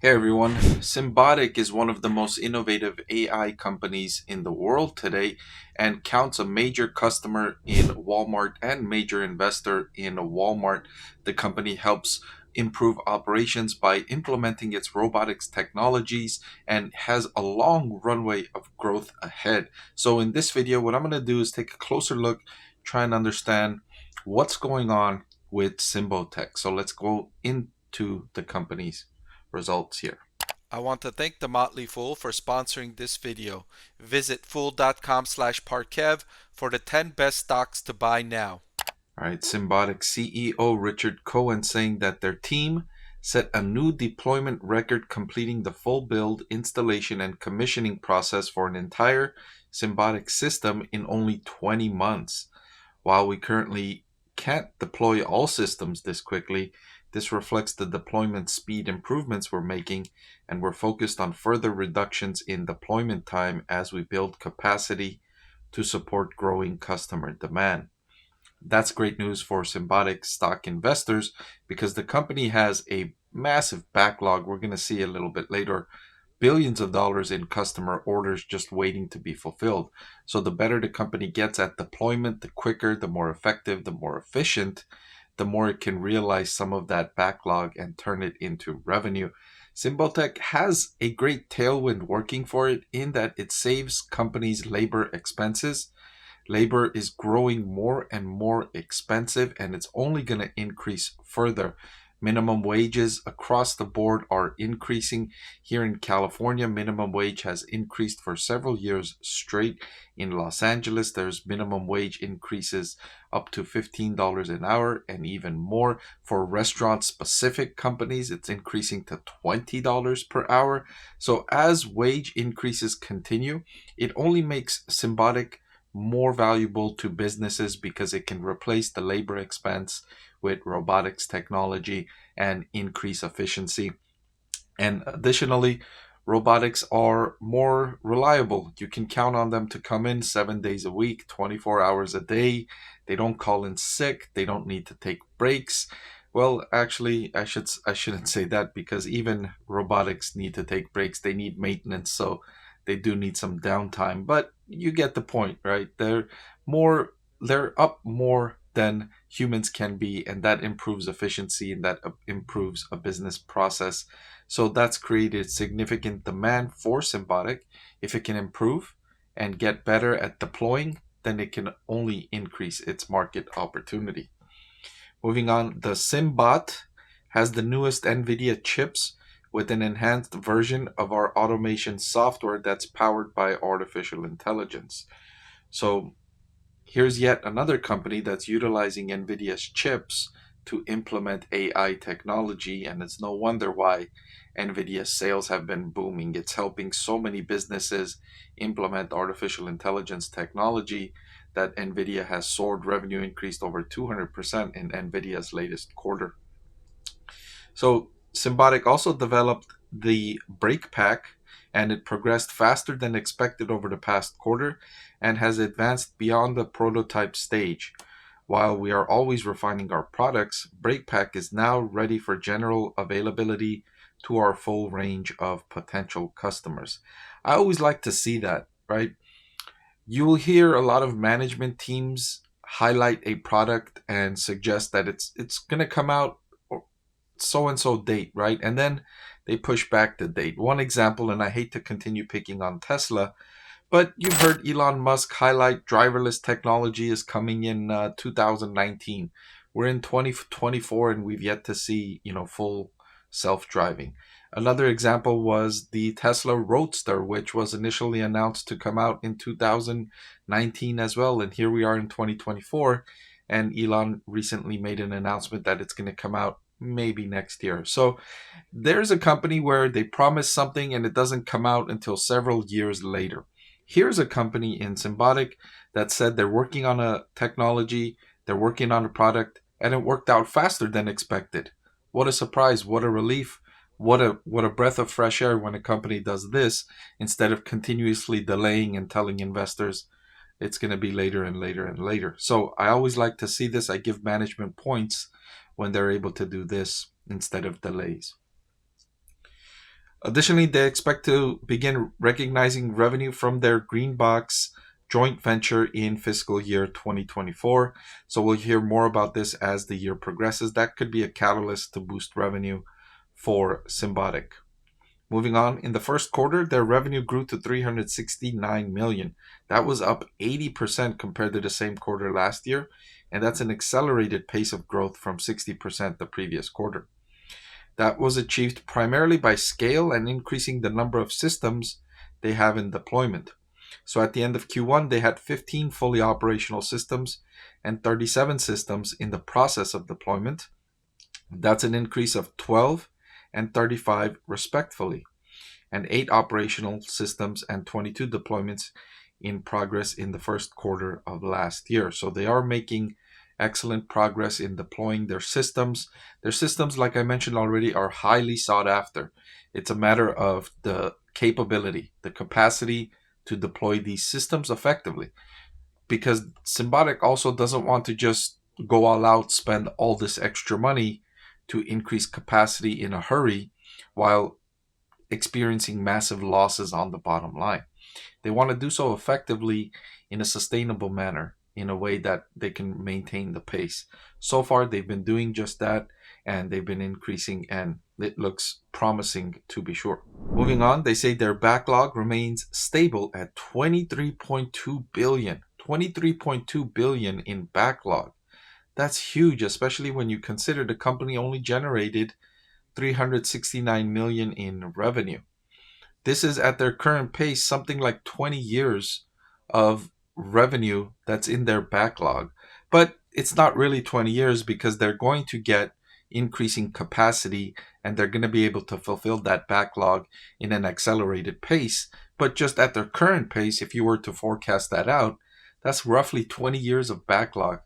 Hey everyone, Symbotic is one of the most innovative AI companies in the world today and counts a major customer in Walmart and major investor in Walmart. The company helps improve operations by implementing its robotics technologies and has a long runway of growth ahead. So in this video, what I'm going to do is take a closer look, try and understand what's going on with Symbotic. So let's go into the company's results here. I want to thank the Motley Fool for sponsoring this video. Visit fool.com/Parkev for the 10 best stocks to buy now. All right, Symbotic CEO Richard Cohen saying that their team set a new deployment record, completing the full build, installation, and commissioning process for an entire Symbotic system in only 20 months. While we currently can't deploy all systems this quickly, this reflects the deployment speed improvements we're making, and we're focused on further reductions in deployment time as we build capacity to support growing customer demand. That's great news for Symbotic stock investors because the company has a massive backlog. We're going to see a little bit later billions of dollars in customer orders just waiting to be fulfilled. So the better the company gets at deployment, the quicker, the more effective, the more efficient, the more it can realize some of that backlog and turn it into revenue. Symbotic has a great tailwind working for it in that it saves companies labor expenses. Labor is growing more and more expensive, and it's only going to increase further. Minimum wages across the board are increasing. Here in California, minimum wage has increased for several years straight. In Los Angeles, there's minimum wage increases up to $15 an hour and even more. For restaurant-specific companies, it's increasing to $20 per hour. So as wage increases continue, it only makes Symbotic more valuable to businesses because it can replace the labor expense with robotics technology and increase efficiency. And additionally, robotics are more reliable. You can count on them to come in 7 days a week, 24 hours a day. They don't call in sick. They don't need to take breaks. Well, actually, I shouldn't say that because even robotics need to take breaks. They need maintenance, so they do need some downtime. But you get the point, right? They're up more than humans can be, and that improves efficiency and that improves a business process. So that's created significant demand for Symbotic. If it can improve and get better at deploying, then it can only increase its market opportunity. Moving on, the Symbot has the newest NVIDIA chips with an enhanced version of our automation software that's powered by artificial intelligence. So here's yet another company that's utilizing NVIDIA's chips to implement AI technology, and it's no wonder why NVIDIA's sales have been booming. It's helping so many businesses implement artificial intelligence technology that NVIDIA has soared. Revenue increased over 200% in NVIDIA's latest quarter. So Symbotic also developed the brake pack, and it progressed faster than expected over the past quarter and has advanced beyond the prototype stage. While we are always refining our products, brake pack is now ready for general availability to our full range of potential customers. I always like to see that, right? You will hear a lot of management teams highlight a product and suggest that it's going to come out so and so date, right? And then they push back the date. One example, and I hate to continue picking on Tesla, but you've heard Elon Musk highlight driverless technology is coming in 2019. We're in 2024 and we've yet to see, full self-driving. Another example was the Tesla Roadster, which was initially announced to come out in 2019 as well. And here we are in 2024, and Elon recently made an announcement that it's going to come out maybe next year. So there's a company where they promise something and it doesn't come out until several years later. Here's a company in Symbotic that said they're working on a technology, they're working on a product, and it worked out faster than expected. What a surprise, what a relief, what a breath of fresh air when a company does this instead of continuously delaying and telling investors it's going to be later and later and later. So I always like to see this. I give management points when they're able to do this instead of delays. Additionally, they expect to begin recognizing revenue from their Greenbox joint venture in fiscal year 2024. So we'll hear more about this as the year progresses. That could be a catalyst to boost revenue for Symbotic. Moving on, in the first quarter, their revenue grew to $369 million. That was up 80% compared to the same quarter last year, and that's an accelerated pace of growth from 60% the previous quarter. That was achieved primarily by scale and increasing the number of systems they have in deployment. So at the end of Q1, they had 15 fully operational systems and 37 systems in the process of deployment. That's an increase of 12 and 35 respectively, and 8 operational systems and 22 deployments in progress in the first quarter of last year. So they are making excellent progress in deploying their systems. Their systems, like I mentioned already, are highly sought after. It's a matter of the capability, the capacity to deploy these systems effectively, because Symbotic also doesn't want to just go all out, spend all this extra money to increase capacity in a hurry while experiencing massive losses on the bottom line. They want to do so effectively in a sustainable manner, in a way that they can maintain the pace. So far, they've been doing just that, and they've been increasing, and it looks promising to be sure. Moving on, they say their backlog remains stable at $23.2 billion. $23.2 billion in backlog. That's huge, especially when you consider the company only generated $369 million in revenue. This is at their current pace, something like 20 years of revenue that's in their backlog. But it's not really 20 years because they're going to get increasing capacity and they're going to be able to fulfill that backlog in an accelerated pace. But just at their current pace, if you were to forecast that out, that's roughly 20 years of backlog,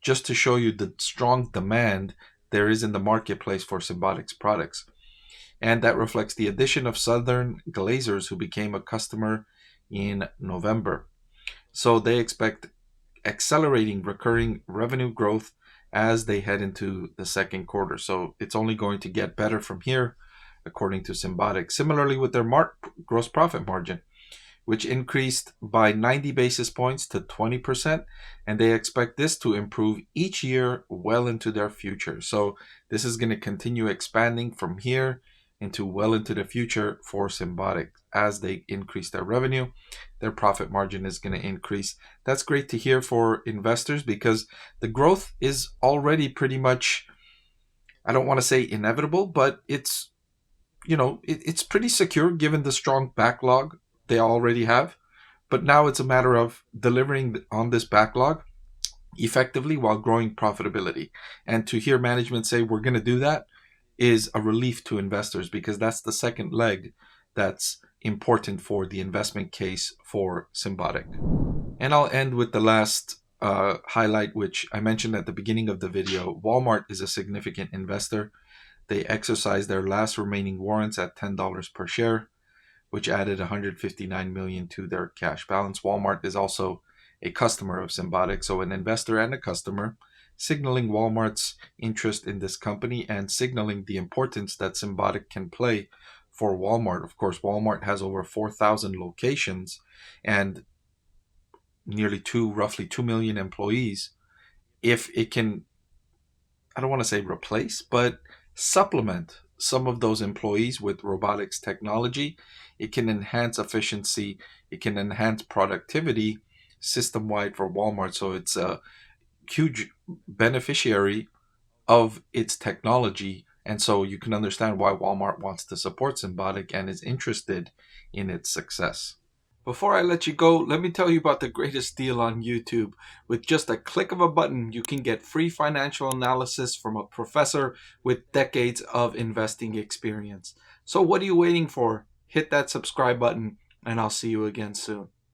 just to show you the strong demand there is in the marketplace for Symbotic's products. And that reflects the addition of Southern Glazers, who became a customer in November. So they expect accelerating recurring revenue growth as they head into the second quarter. So it's only going to get better from here, according to Symbotic. Similarly with their gross profit margin, which increased by 90 basis points to 20%, and they expect this to improve each year well into their future. So this is going to continue expanding from here into well into the future for Symbotic. As they increase their revenue, their profit margin is going to increase. That's great to hear for investors, because the growth is already pretty much, I don't want to say inevitable, but it's, it's pretty secure given the strong backlog they already have. But now it's a matter of delivering on this backlog effectively while growing profitability. And to hear management say we're going to do that is a relief to investors, because that's the second leg that's important for the investment case for Symbotic. And I'll end with the last highlight, which I mentioned at the beginning of the video. Walmart is a significant investor. They exercised their last remaining warrants at $10 per share, which added $159 million to their cash balance. Walmart is also a customer of Symbotic, so an investor and a customer, signaling Walmart's interest in this company and signaling the importance that Symbotic can play for Walmart. Of course, Walmart has over 4,000 locations and nearly roughly 2 million employees. If it can, I don't want to say replace, but supplement some of those employees with robotics technology, it can enhance efficiency, it can enhance productivity system-wide for Walmart. So it's a huge beneficiary of its technology. And so you can understand why Walmart wants to support Symbotic and is interested in its success. Before I let you go, let me tell you about the greatest deal on YouTube. With just a click of a button, you can get free financial analysis from a professor with decades of investing experience. So what are you waiting for? Hit that subscribe button, and I'll see you again soon.